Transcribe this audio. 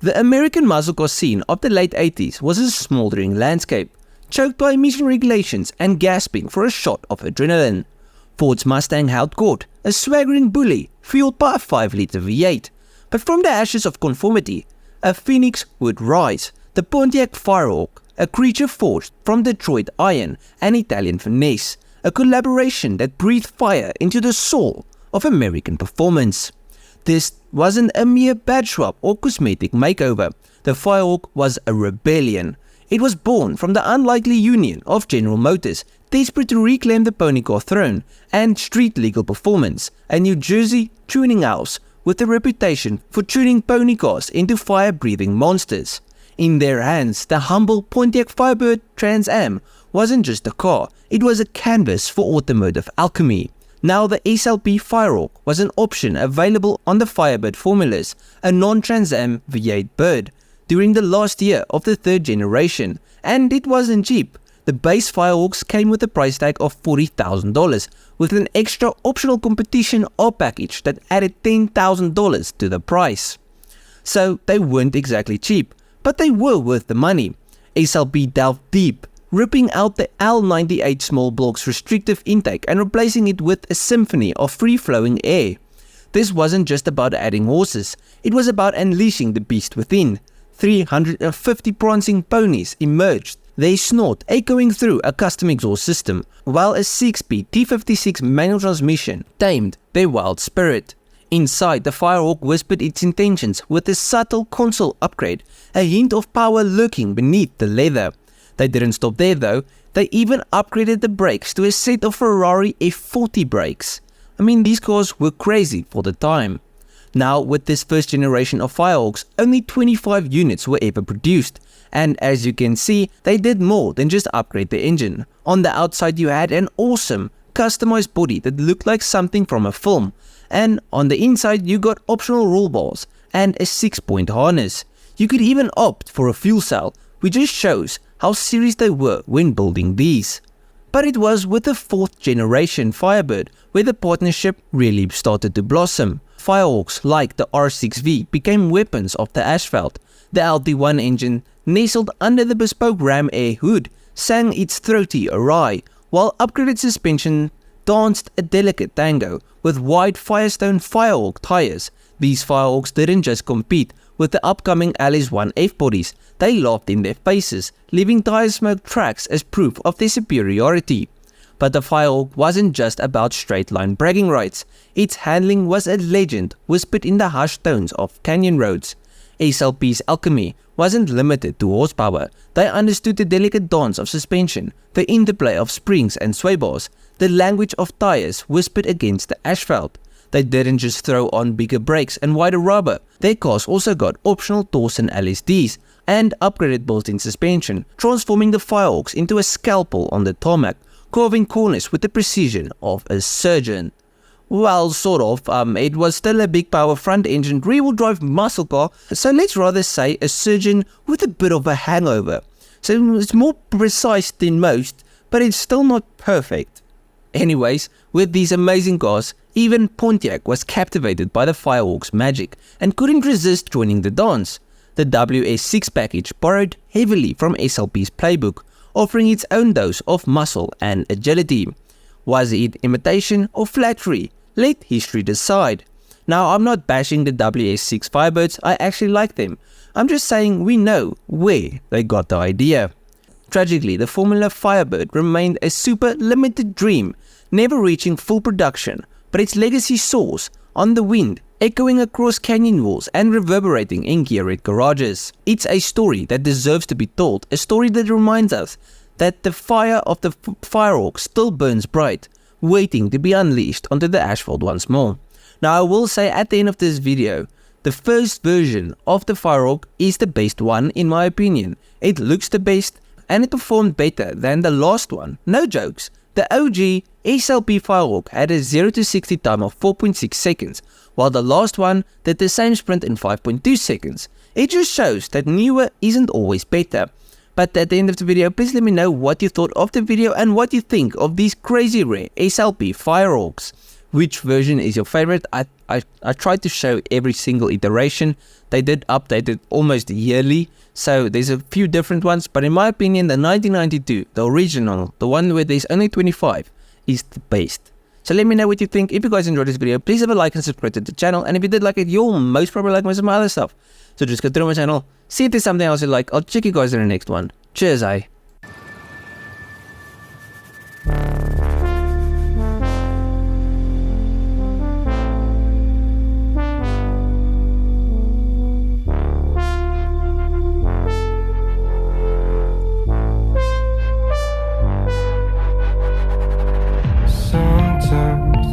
The American muscle car scene of the late 80s was a smoldering landscape, choked by emission regulations and gasping for a shot of adrenaline. Ford's Mustang held court, a swaggering bully fueled by a 5-liter V8. But from the ashes of conformity, a phoenix would rise, the Pontiac Firehawk, a creature forged from Detroit iron and Italian finesse, a collaboration that breathed fire into the soul of American performance. This wasn't a mere badge swap or cosmetic makeover. The Firehawk was a rebellion. It was born from the unlikely union of General Motors, desperate to reclaim the pony car throne, and street-legal performance, a New Jersey tuning house with a reputation for tuning pony cars into fire-breathing monsters. In their hands, the humble Pontiac Firebird Trans Am wasn't just a car, it was a canvas for automotive alchemy. Now the SLP Firehawk was an option available on the Firebird Formulas, a non-Trans Am V8 bird, during the last year of the third generation, and it wasn't cheap. The base Firehawks came with a price tag of $40,000, with an extra optional competition R package that added $10,000 to the price. So they weren't exactly cheap, but they were worth the money. SLP delved deep, ripping out the L98 small block's restrictive intake and replacing it with a symphony of free-flowing air. This wasn't just about adding horses, it was about unleashing the beast within. 350 prancing ponies emerged, their snort echoing through a custom exhaust system, while a 6-speed T56 manual transmission tamed their wild spirit. Inside, the Firehawk whispered its intentions with a subtle console upgrade, a hint of power lurking beneath the leather. They didn't stop there though, they even upgraded the brakes to a set of Ferrari F40 brakes. I mean, these cars were crazy for the time. Now, with this first generation of Firehawks, only 25 units were ever produced, and as you can see, they did more than just upgrade the engine. On the outside you had an awesome, customized body that looked like something from a film, and on the inside you got optional roll bars and a 6-point harness. You could even opt for a fuel cell, which just shows how serious they were when building these. But it was with the 4th generation Firebird where the partnership really started to blossom. Firehawks like the R6V became weapons of the asphalt. The LT1 engine, nestled under the bespoke Ram Air hood, sang its throaty array, while upgraded suspension danced a delicate tango with wide Firestone Firehawk tires. These Firehawks didn't just compete with the upcoming LS1 F-bodies, they laughed in their faces, leaving tire-smoked tracks as proof of their superiority. But the Firehawk wasn't just about straight-line bragging rights. Its handling was a legend whispered in the hushed tones of canyon roads. SLP's Alchemy wasn't limited to horsepower. They understood the delicate dance of suspension, the interplay of springs and sway bars, the language of tires whispered against the asphalt. They didn't just throw on bigger brakes and wider rubber. Their cars also got optional Torsen LSDs and upgraded built-in suspension, transforming the Firehawks into a scalpel on the tarmac, carving corners with the precision of a surgeon. Well, sort of. It was still a big power front-engine rear-wheel drive muscle car, so let's rather say a surgeon with a bit of a hangover. So it's more precise than most, but it's still not perfect. Anyways, with these amazing cars, even Pontiac was captivated by the Firehawk's magic and couldn't resist joining the dance. The WS6 package borrowed heavily from SLP's playbook, offering its own dose of muscle and agility. Was it imitation or flattery? Let history decide. Now, I'm not bashing the WS6 Firebirds, I actually like them. I'm just saying we know where they got the idea. Tragically, the Formula Firebird remained a super limited dream, never reaching full production, but its legacy soars on the wind, echoing across canyon walls and reverberating in gearhead garages. It's a story that deserves to be told, a story that reminds us that the fire of the Firehawk still burns bright, waiting to be unleashed onto the asphalt once more. Now, I will say at the end of this video, the first version of the Firehawk is the best one in my opinion. It looks the best and it performed better than the last one. No jokes. The OG SLP Firehawk had a 0 to 60 time of 4.6 seconds, while the last one did the same sprint in 5.2 seconds. It just shows that newer isn't always better. But at the end of the video, please let me know what you thought of the video and what you think of these crazy rare SLP Firehawks. which version is your favorite. I tried to show every single iteration. They did update it almost yearly, so there's a few different ones, but in my opinion, the 1992, the original, the one where there's only 25, is the best. So let me know what you think. If you guys enjoyed this video, please have a like and subscribe to the channel, and if you did like it, you'll most probably like most of my other stuff. So just go through my channel, see if there's something else you like. I'll check you guys in the next one. Cheers,